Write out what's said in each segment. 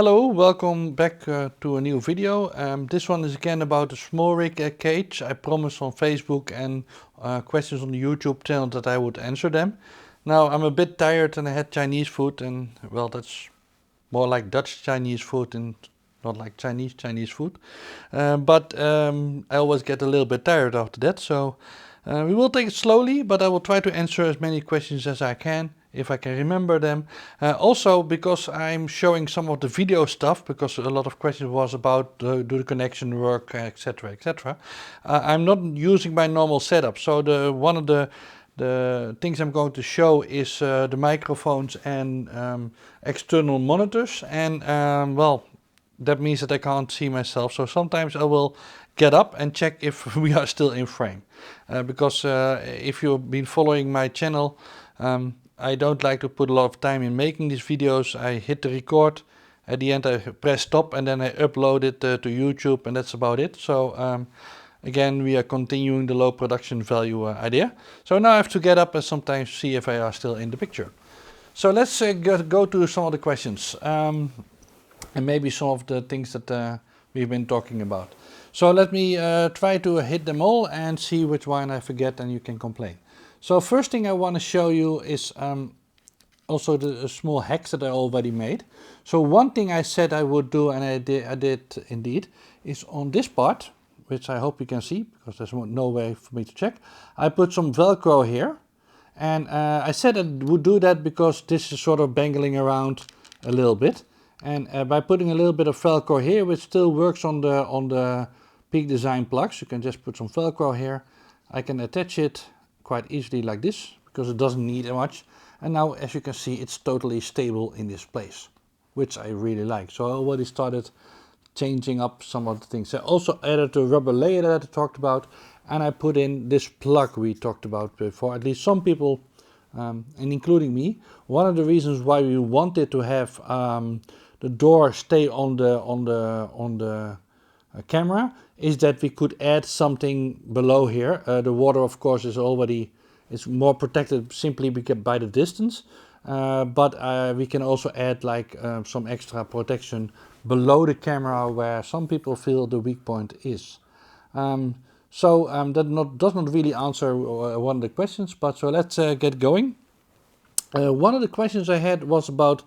Hello, welcome back to a new video. This one is again about the small rig cage. I promised on Facebook and questions on the YouTube channel that I would answer them. Now I'm a bit tired and I had Chinese food, and well, that's more like Dutch Chinese food and not like Chinese food. But I always get a little bit tired after that, so we will take it slowly, but I will try to answer as many questions as I can, if I can remember them. Also, because I'm showing some of the video stuff, because a lot of questions was about do the connection work, etc, etc. I'm not using my normal setup, so one of the things I'm going to show is the microphones and external monitors, and well, that means that I can't see myself, so sometimes I will get up and check if we are still in frame. Because if you've been following my channel, I don't like to put a lot of time in making these videos. I hit the record, at the end I press stop, and then I upload it to YouTube, and that's about it. So again, we are continuing the low production value idea. So now I have to get up and sometimes see if I are still in the picture. So let's go to some of the questions. And maybe some of the things that we've been talking about. So let me try to hit them all and see which one I forget, and you can complain. So first thing I want to show you is also the small hacks that I already made. So one thing I said I would do, and I did indeed, is on this part, which I hope you can see, because there's no way for me to check. I put some Velcro here, and I said I would do that because this is sort of bangling around a little bit. And by putting a little bit of Velcro here, which still works on the Peak Design plugs, you can just put some Velcro here. I can attach it quite easily like this, because it doesn't need much. And now, as you can see, it's totally stable in this place, which I really like. So I already started changing up some of the things. I also added the rubber layer that I talked about, and I put in this plug we talked about before. At least some people, and including me, one of the reasons why we wanted to have the door stay on the camera is that we could add something below here. The water, of course, is more protected simply by the distance, but we can also add like some extra protection below the camera where some people feel the weak point is. That does not really answer one of the questions, but so let's get going. One of the questions I had was about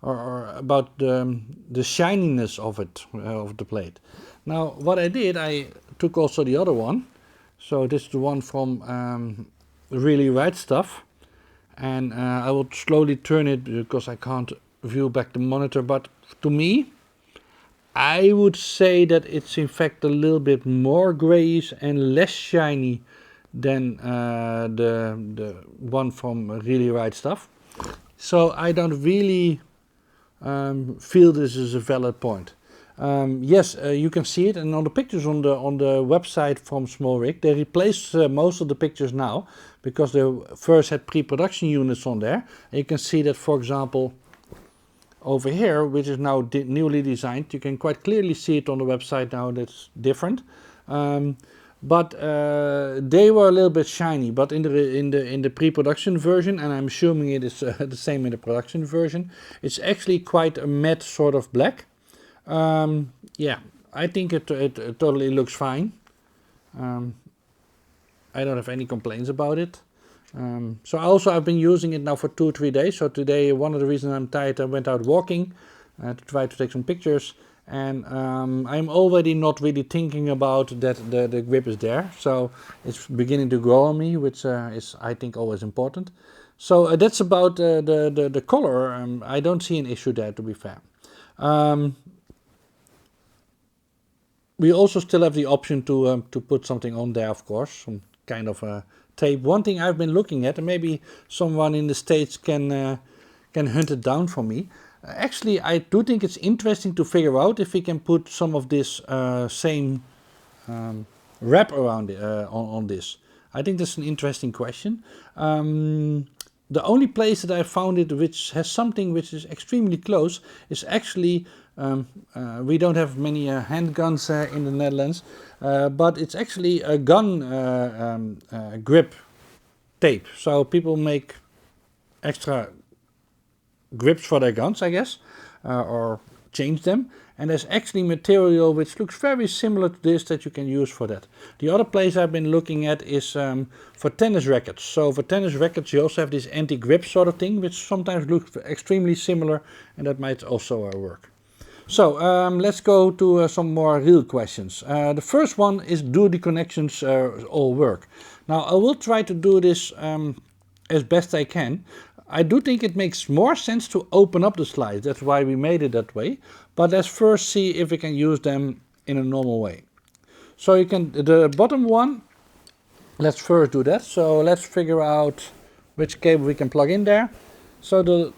the shininess of it, of the plate. Now what I did, I took also the other one. So this is the one from Really Right Stuff, and I will slowly turn it because I can't view back the monitor, but to me, I would say that it's in fact a little bit more grayish and less shiny than the one from Really Right Stuff. So I don't really feel this is a valid point. Yes, you can see it, and on the pictures on the website from Small Rig, they replaced most of the pictures now, because they first had pre-production units on there. And you can see that, for example, over here, which is now newly designed, you can quite clearly see it on the website now. That's different. But they were a little bit shiny. But in the pre-production version, and I'm assuming it is the same in the production version, it's actually quite a matte sort of black. Yeah, I think it totally looks fine. I don't have any complaints about it. So I've been using it now for 2-3 days. So today, one of the reasons I'm tired, I went out walking to try to take some pictures. And I'm already not really thinking about that the grip is there. So it's beginning to grow on me, which is, I think, always important. So that's about the color. I don't see an issue there, to be fair. We also still have the option to put something on there, of course, some kind of tape. One thing I've been looking at, and maybe someone in the States can hunt it down for me. Actually, I do think it's interesting to figure out if we can put some of this same wrap around on this. I think that's an interesting question. The only place that I found it which has something which is extremely close is actually, we don't have many handguns in the Netherlands, but it's actually a gun grip tape. So people make extra grips for their guns, I guess, or change them. And there's actually material which looks very similar to this that you can use for that. The other place I've been looking at is for tennis rackets. So for tennis rackets you also have this anti-grip sort of thing, which sometimes looks extremely similar, and that might also work. So let's go to some more real questions. The first one is, do the connections all work? Now I will try to do this as best I can. I do think it makes more sense to open up the slides, that's why we made it that way. But let's first see if we can use them in a normal way. So you can, the bottom one, let's first do that. So let's figure out which cable we can plug in there. So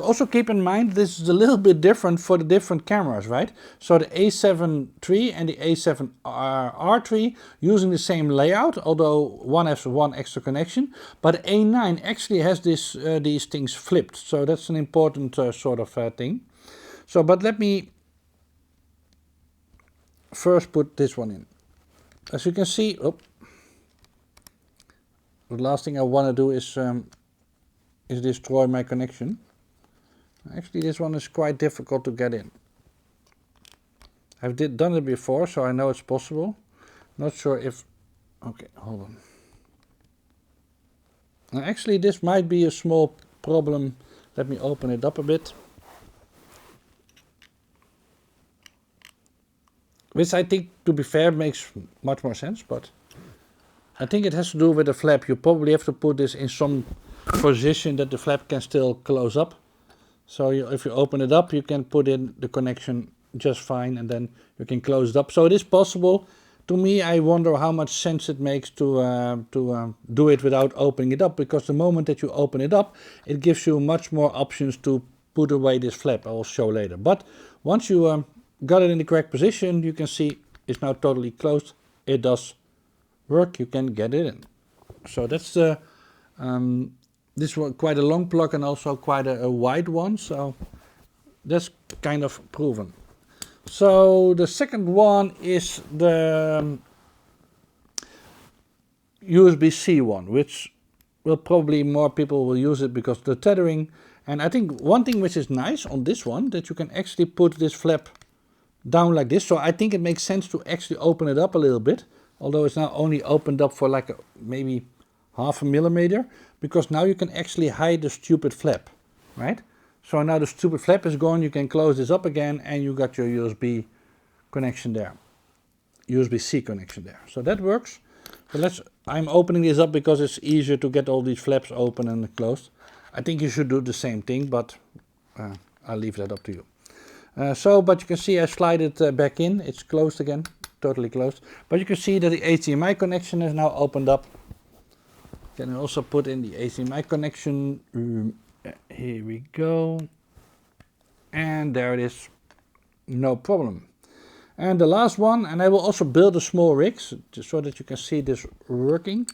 also keep in mind this is a little bit different for the different cameras, right? So the A7 III and the A7 R3 using the same layout, although one has one extra connection, but A9 actually has this these things flipped. So that's an important sort of thing. So, but let me first put this one in. As you can see, the last thing I want to do is destroy my connection. Actually, this one is quite difficult to get in. I've done it before, so I know it's possible. Not sure if... Okay, hold on. Now, actually, this might be a small problem. Let me open it up a bit. Which I think, to be fair, makes much more sense, but I think it has to do with the flap. You probably have to put this in some position that the flap can still close up. So if you open it up, you can put in the connection just fine, and then you can close it up. So it is possible. To me, I wonder how much sense it makes to do it without opening it up, because the moment that you open it up, it gives you much more options to put away this flap. I will show later. But once you got it in the correct position, you can see it's now totally closed. It does work. You can get it in. So that's the this was quite a long plug and also quite a wide one, so that's kind of proven. So the second one is the USB-C one, which will probably more people will use it because of the tethering. And I think one thing which is nice on this one, that you can actually put this flap down like this. So I think it makes sense to actually open it up a little bit, although it's now only opened up for like maybe half a millimeter, because now you can actually hide the stupid flap, right? So now the stupid flap is gone, you can close this up again, and you got your USB connection there, USB-C connection there. So that works. But I'm opening this up because it's easier to get all these flaps open and closed. I think you should do the same thing, but I'll leave that up to you. But you can see I slide it back in, it's closed again, totally closed. But you can see that the HDMI connection is now opened up. Can also put in the HDMI connection. Here we go. And there it is. No problem. And the last one, and I will also build a small rig so that you can see this working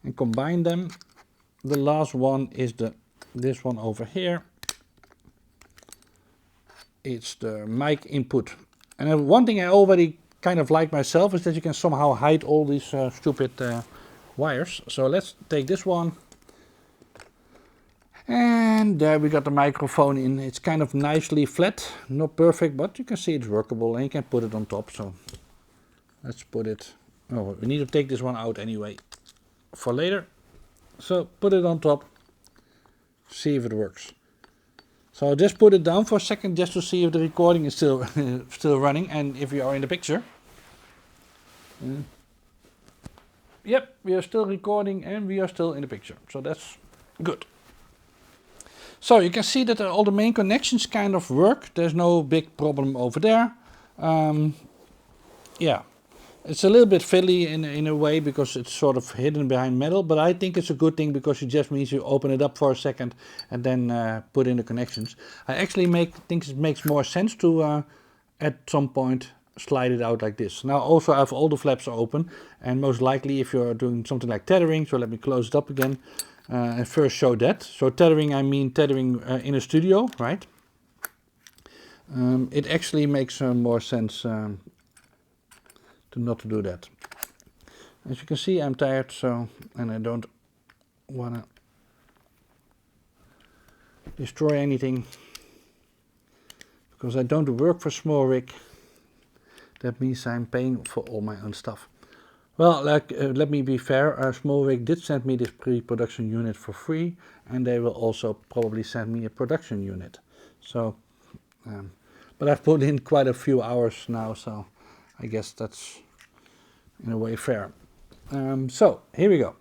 and combine them. The last one is this one over here. It's the mic input. And one thing I already kind of like myself is that you can somehow hide all these stupid wires. So let's take this one, and there we got the microphone in. It's kind of nicely flat, not perfect, but you can see it's workable, and you can put it on top. So let's put it, oh, we need to take this one out anyway for later. So put it on top, see if it works. So just put it down for a second just to see if the recording is still still running and if you are in the picture. Yep, we are still recording and we are still in the picture, so that's good. So you can see that all the main connections kind of work. There's no big problem over there. Yeah, it's a little bit fiddly in a way because it's sort of hidden behind metal, but I think it's a good thing because it just means you open it up for a second and then put in the connections. I actually think it makes more sense to at some point slide it out like this. Now also I have all the flaps open, and most likely if you're doing something like tethering, so let me close it up again and first show that. So tethering, I mean tethering in a studio, right? It actually makes more sense to not to do that. As you can see, I'm tired, so, and I don't wanna destroy anything, because I don't work for small rig. That means I'm paying for all my own stuff. Well, let me be fair, Small Rig did send me this pre-production unit for free, and they will also probably send me a production unit. So, but I've put in quite a few hours now, so I guess that's in a way fair. So here we go.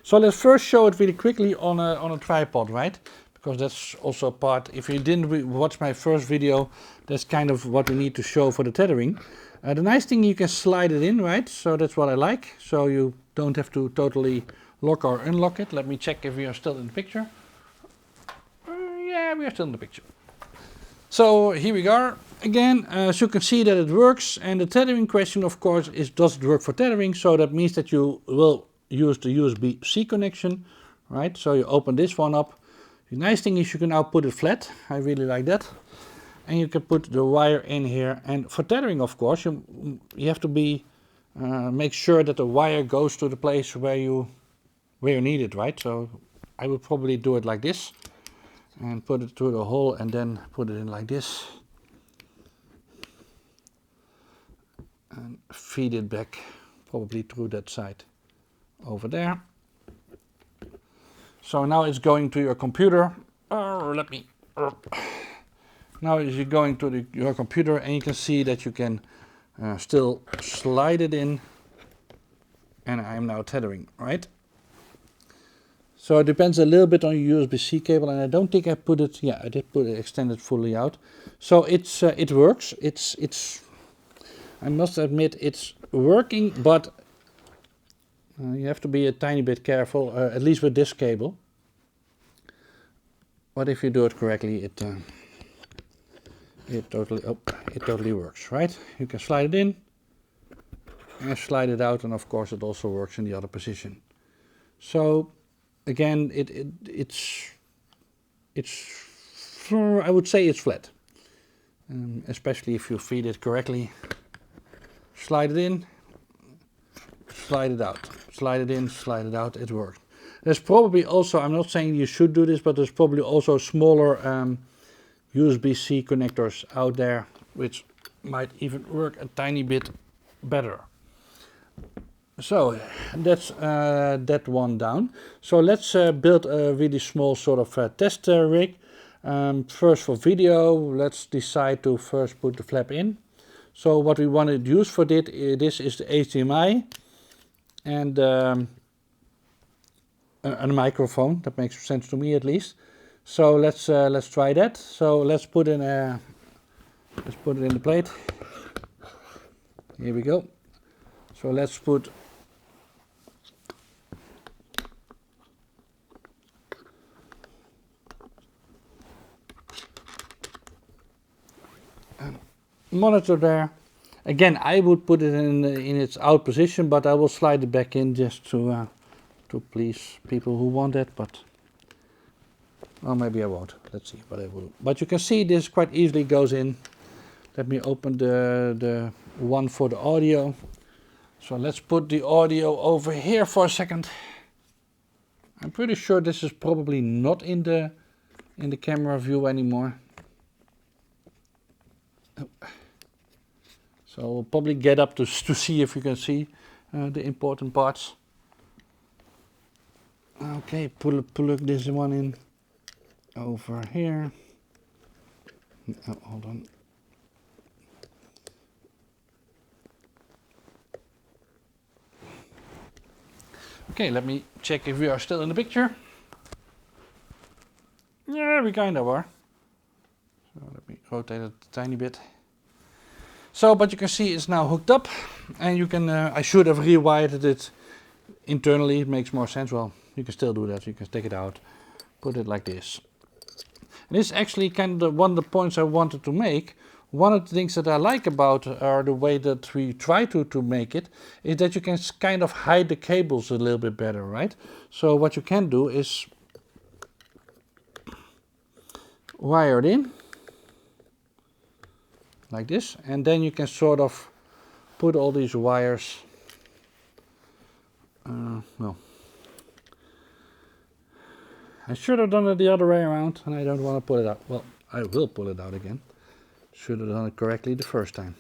So let's first show it really quickly on a tripod, right? Because that's also a part, if you didn't watch my first video, that's kind of what we need to show for the tethering. The nice thing, you can slide it in, right? So that's what I like. So you don't have to totally lock or unlock it. Let me check if we are still in the picture. Yeah, we are still in the picture. So here we are. Again, so you can see that it works. And the tethering question, of course, is does it work for tethering? So that means that you will use the USB-C connection, right? So you open this one up. The nice thing is you can now put it flat. I really like that. And you can put the wire in here. And for tethering, of course, you have to be make sure that the wire goes to the place where you need it, right? So I would probably do it like this and put it through the hole and then put it in like this and feed it back probably through that side over there. So now it's going to your computer. Now you're going to your computer, and you can see that you can still slide it in, and I'm now tethering, right? So it depends a little bit on your USB-C cable, and I don't think I put it. Yeah, I did put it extended fully out. So it's it works. It's I must admit it's working, but you have to be a tiny bit careful, at least with this cable. But if you do it correctly, it totally works, right? You can slide it in and slide it out, and of course it also works in the other position. So again, it's I would say it's flat, especially if you feed it correctly. Slide it in, slide it out, slide it in, slide it out. It works. There's probably also, I'm not saying you should do this, but there's probably also smaller USB-C connectors out there which might even work a tiny bit better. So that's that one down. So let's build a really small sort of test rig. First for video, let's decide to first put the flap in. So what we want to use for this is the HDMI and a microphone. That makes sense to me at least. So let's try that. So let's put it in the plate. Here we go. So let's put a monitor there. Again, I would put it in its out position, but I will slide it back in just to please people who want it. But or maybe I won't. Let's see what I will. But you can see this quite easily goes in. Let me open the one for the audio. So let's put the audio over here for a second. I'm pretty sure this is probably not in the camera view anymore. Oh. So we'll probably get up to see if you can see the important parts. Okay, plug this one in over here. Oh, hold on. Okay, let me check if we are still in the picture. Yeah, we kind of are. So let me rotate it a tiny bit. So, but you can see it's now hooked up, and you can, I should have rewired it internally. It makes more sense. Well, you can still do that. You can take it out, put it like this. And this is actually kind of one of the points I wanted to make. One of the things that I like about the way that we try to make it is that you can kind of hide the cables a little bit better, right? So what you can do is wire it in like this, and then you can sort of put all these wires, well, I should have done it the other way around, and I don't want to pull it out. Well, I will pull it out again. Should have done it correctly the first time.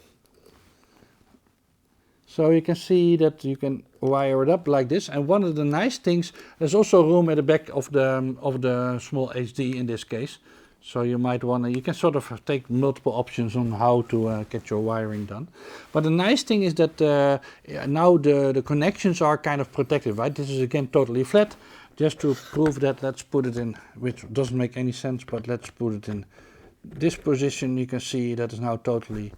So you can see that you can wire it up like this. And one of the nice things, there's also room at the back of the small HD in this case. So you might want to, you can sort of take multiple options on how to get your wiring done. But the nice thing is that now the connections are kind of protected, right? This is again totally flat. Just to prove that, let's put it in, which doesn't make any sense, but let's put it in this position. You can see that is now totally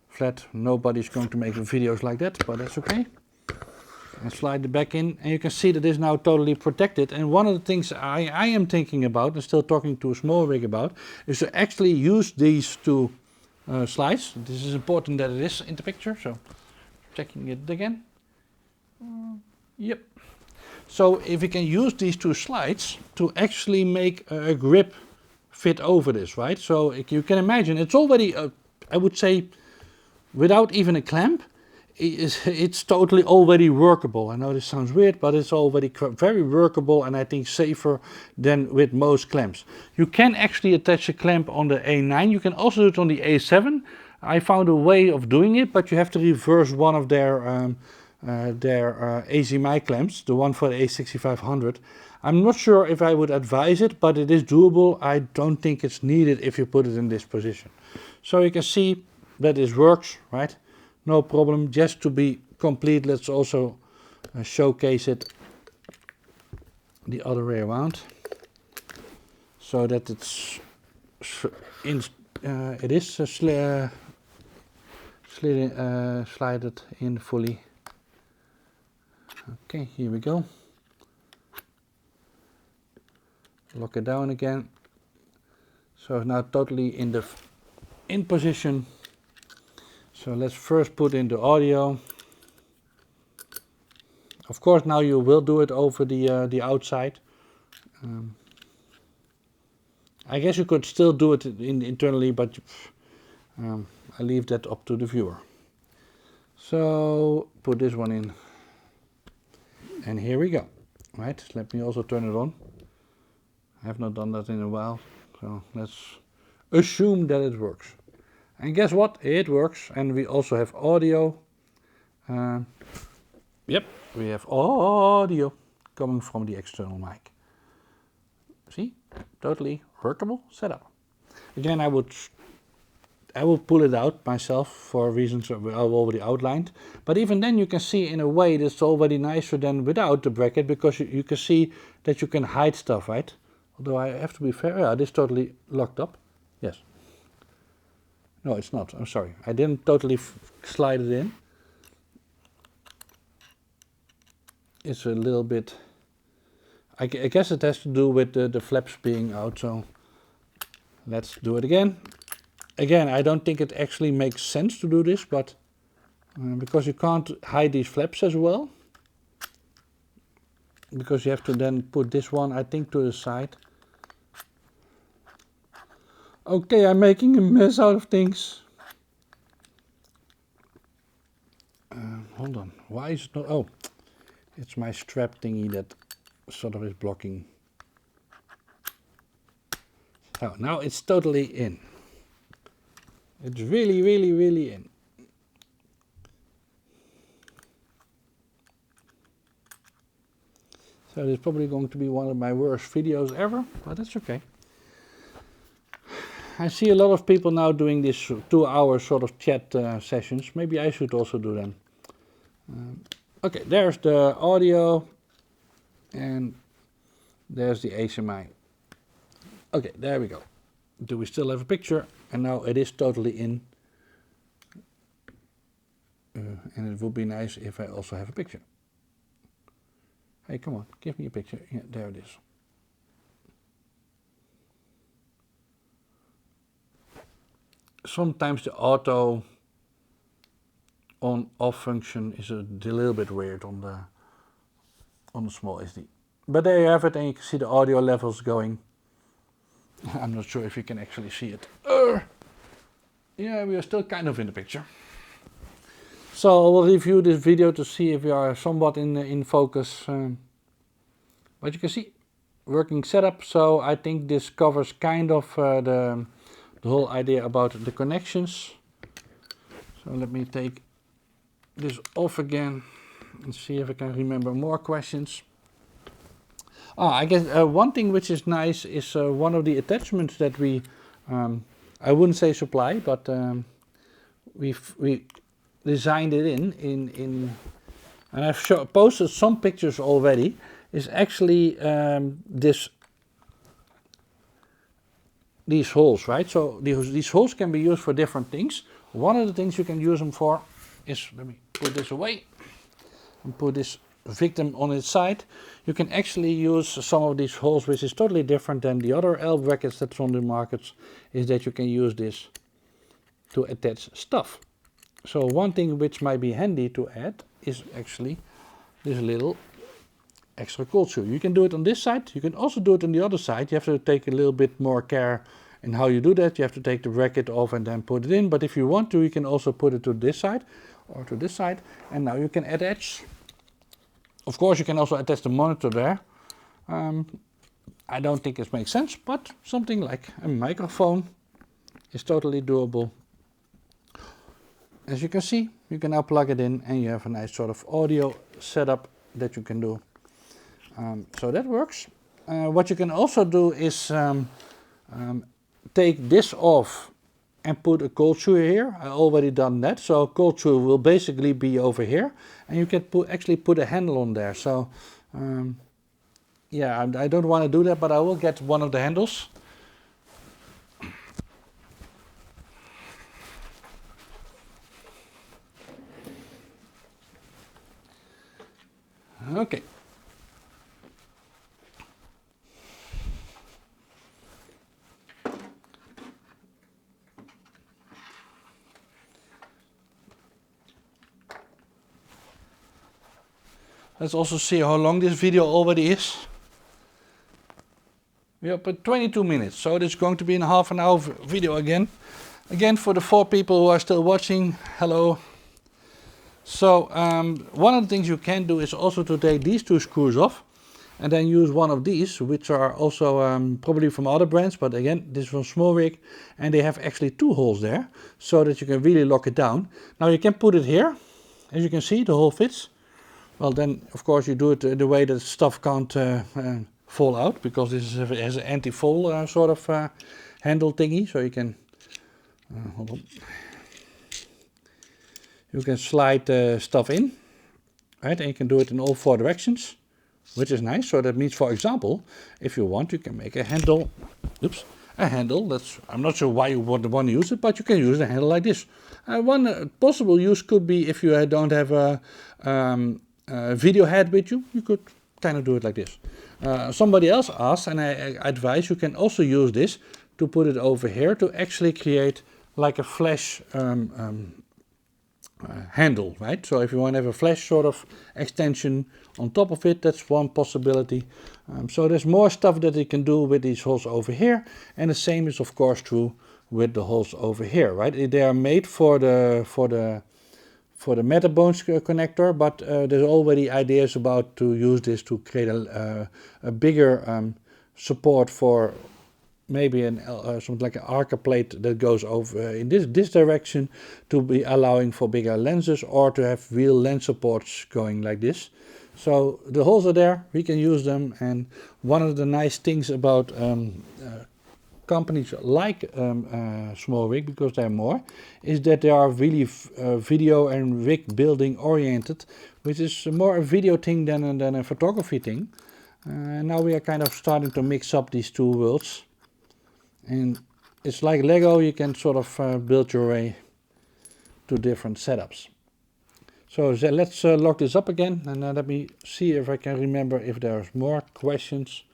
flat. Nobody's going to make videos like that, but that's okay. And slide it back in, and you can see that it is now totally protected. And one of the things I am thinking about, and still talking to a small rig about, is to actually use these two slides. This is important that it is in the picture, so checking it again. Yep. So if you can use these two slides to actually make a grip fit over this, right? So you can imagine it's already, I would say, without even a clamp, it's totally already workable. I know this sounds weird, but it's already very workable, and I think safer than with most clamps. You can actually attach a clamp on the A9. You can also do it on the A7. I found a way of doing it, but you have to reverse one of their AZMI clamps, the one for the A6500. I'm not sure if I would advise it, but it is doable. I don't think it's needed if you put it in this position. So you can see that this works, right? No problem. Just to be complete, let's also showcase it the other way around, so that it's slided in fully. Okay, here we go. Lock it down again. So now totally in position. So let's first put in the audio. Of course, now you will do it over the outside. I guess you could still do it internally, but I leave that up to the viewer. So put this one in. And here we go, right? Let me also turn it on. I have not done that in a while, so let's assume that it works. And guess what? It works, and we also have audio. Yep, we have audio coming from the external mic. See? Totally workable setup. Again, I will pull it out myself for reasons I've already outlined. But even then you can see in a way that's already nicer than without the bracket, because you can see that you can hide stuff, right? Although I have to be fair, yeah, this is totally locked up. Yes. No, it's not. I'm sorry. I didn't totally slide it in. It's a little bit... I guess it has to do with the flaps being out, so let's do it again. Again, I don't think it actually makes sense to do this, but because you can't hide these flaps as well, because you have to then put this one, I think, to the side. Okay, I'm making a mess out of things. Hold on, why is it not? Oh, it's my strap thingy that sort of is blocking. Oh, now it's totally in. It's really, really, really in. So this is probably going to be one of my worst videos ever, but that's okay. I see a lot of people now doing this 2-hour sort of chat sessions. Maybe I should also do them. Okay, there's the audio, and there's the HMI. Okay, there we go. Do we still have a picture? And now it is totally in. And it would be nice if I also have a picture. Hey, come on, give me a picture. Yeah, there it is. Sometimes the auto on-off function is a little bit weird on the small SD. But there you have it, and you can see the audio levels going. I'm not sure if you can actually see it. Yeah, we are still kind of in the picture. So I will review this video to see if we are somewhat in focus. But you can see working setup. So I think this covers kind of the whole idea about the connections. So let me take this off again and see if I can remember more questions. I guess one thing which is nice is one of the attachments that we, I wouldn't say supply, but we designed it in and I've posted some pictures already, is actually these holes, right? So these holes can be used for different things. One of the things you can use them for is, let me put this away and put this victim on its side. You can actually use some of these holes, which is totally different than the other L brackets that's on the markets, is that you can use this to attach stuff. So one thing which might be handy to add is actually this little extra cold shoe. You can do it on this side, you can also do it on the other side. You have to take a little bit more care in how you do that. You have to take the bracket off and then put it in, but if you want to, you can also put it to this side or to this side, and now you can attach. Of course, you can also attach the monitor there. I don't think it makes sense, but something like a microphone is totally doable. As you can see, you can now plug it in and you have a nice sort of audio setup that you can do. So that works. What you can also do is take this off and put a cold shoe here. I already done that. So cold shoe will basically be over here, and you can actually put a handle on there. So yeah, I don't want to do that, but I will get one of the handles. Okay. Let's also see how long this video already is. We are at 22 minutes, so it's going to be a half an hour video again. Again, for the 4 people who are still watching, hello. So one of the things you can do is also to take these 2 screws off and then use one of these, which are also probably from other brands, but again, this is from Smallrig, and they have actually 2 holes there, so that you can really lock it down. Now you can put it here, as you can see, the hole fits. Well, then of course you do it the way that stuff can't fall out, because this has an anti-fall sort of handle thingy, so you can hold on. You can slide stuff in, right? And you can do it in all 4 directions, which is nice. So that means, for example, if you want, you can make a handle. Oops, a handle. I'm not sure why you would want to use it, but you can use a handle like this. One possible use could be if you don't have a video head with you, you could kind of do it like this. Somebody else asked, and I advise you can also use this to put it over here to actually create like a flash handle, right? So if you want to have a flash sort of extension on top of it, that's one possibility. So there's more stuff that you can do with these holes over here, and the same is of course true with the holes over here, right? They are made for the Metabones connector, but there's already ideas about to use this to create a bigger support for maybe something like an arca plate that goes over in this direction, to be allowing for bigger lenses, or to have real lens supports going like this. So the holes are there, we can use them, and one of the nice things about companies like Smallrig, because they're more, is that they are really video and rig building oriented, which is more a video thing than a photography thing. Now we are kind of starting to mix up these 2 worlds. And it's like Lego, you can sort of build your way to different setups. So let's lock this up again, and let me see if I can remember if there's more questions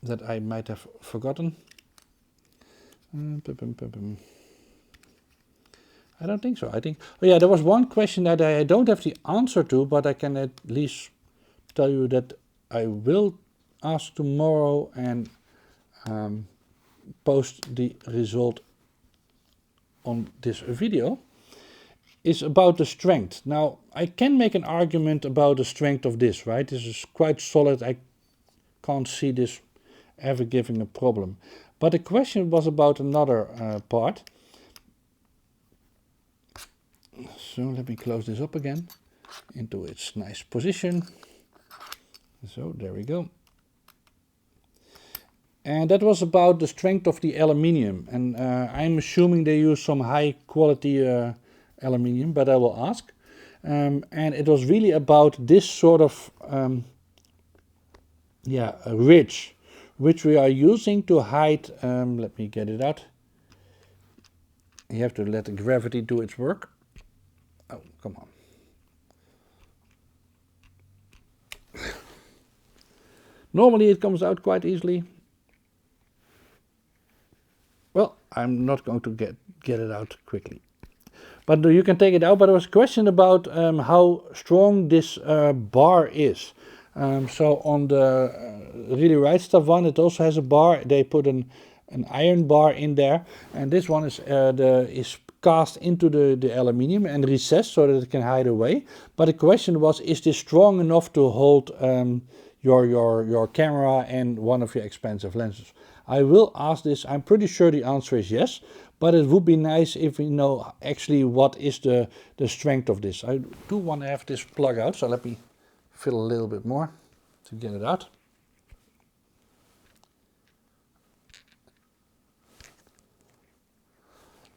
that I might have forgotten. I don't think so. I think, oh yeah, there was one question that I don't have the answer to, but I can at least tell you that I will ask tomorrow and post the result on this video, is about the strength. Now I can make an argument about the strength of this, right? This is quite solid. I can't see this ever giving a problem. But the question was about another part. So let me close this up again into its nice position. So there we go. And that was about the strength of the aluminium. And I'm assuming they use some high quality aluminium, but I will ask. And it was really about this sort of ridge, which we are using to hide, let me get it out. You have to let the gravity do its work. Oh, come on. Normally it comes out quite easily. Well, I'm not going to get it out quickly. But you can take it out. But there was a question about how strong this bar is. So on the really right stuff one, it also has a bar. They put an iron bar in there, and this one is cast into the aluminium and recessed so that it can hide away. But the question was, is this strong enough to hold your camera and one of your expensive lenses? I will ask this. I'm pretty sure the answer is yes, but it would be nice if we know actually what is the strength of this. I do want to have this plug out, so let me fill a little bit more to get it out.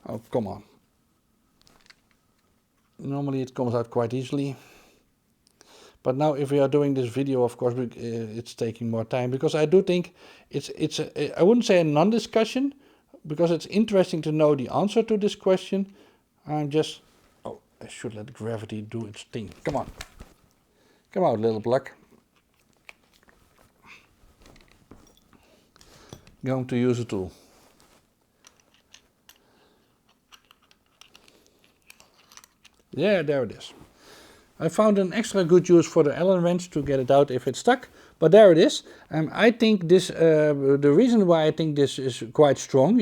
Oh, come on. Normally it comes out quite easily. But now if we are doing this video, of course, it's taking more time, because I do think I wouldn't say a non-discussion, because it's interesting to know the answer to this question. I should let gravity do its thing. Come on. Come out, little block. Going to use a tool. Yeah, there it is. I found an extra good use for the Allen wrench to get it out if it's stuck, but there it is. I think this, the reason why I think this is quite strong,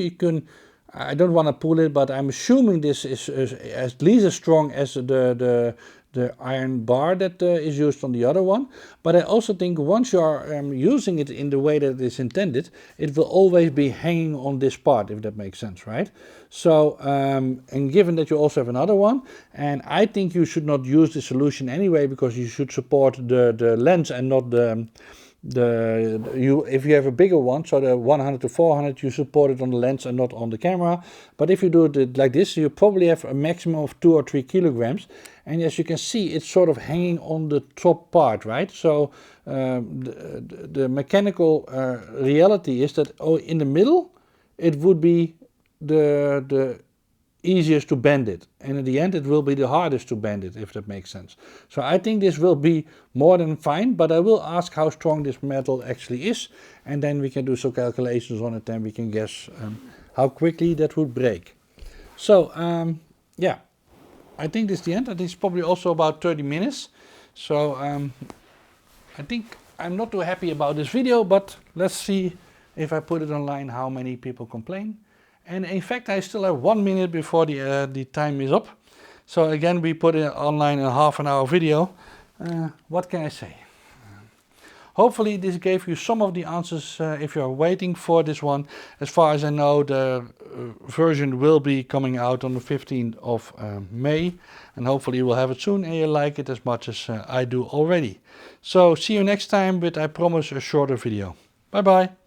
I don't want to pull it, but I'm assuming this is at least as strong as the iron bar that is used on the other one. But I also think once you are using it in the way that it is intended, it will always be hanging on this part, if that makes sense, right? So, and given that you also have another one, and I think you should not use the solution anyway, because you should support the lens and not if you have a bigger one, so the 100 to 400, you support it on the lens and not on the camera. But if you do it like this, you probably have a maximum of 2 or 3 kilograms. And as you can see, it's sort of hanging on the top part, right? So the mechanical reality is that in the middle, it would be the easiest to bend it, and in the end it will be the hardest to bend it, if that makes sense. So I think this will be more than fine, but I will ask how strong this metal actually is, and then we can do some calculations on it, and we can guess how quickly that would break. So yeah, I think this is the end. I think it's probably also about 30 minutes. So I think I'm not too happy about this video, but let's see if I put it online how many people complain. And in fact, I still have 1 minute before the time is up. So again, we put it online in a half-an-hour video. What can I say? Hopefully this gave you some of the answers if you're waiting for this one. As far as I know, the version will be coming out on the 15th of May. And hopefully you will have it soon and you like it as much as I do already. So see you next time with, I promise, a shorter video. Bye bye.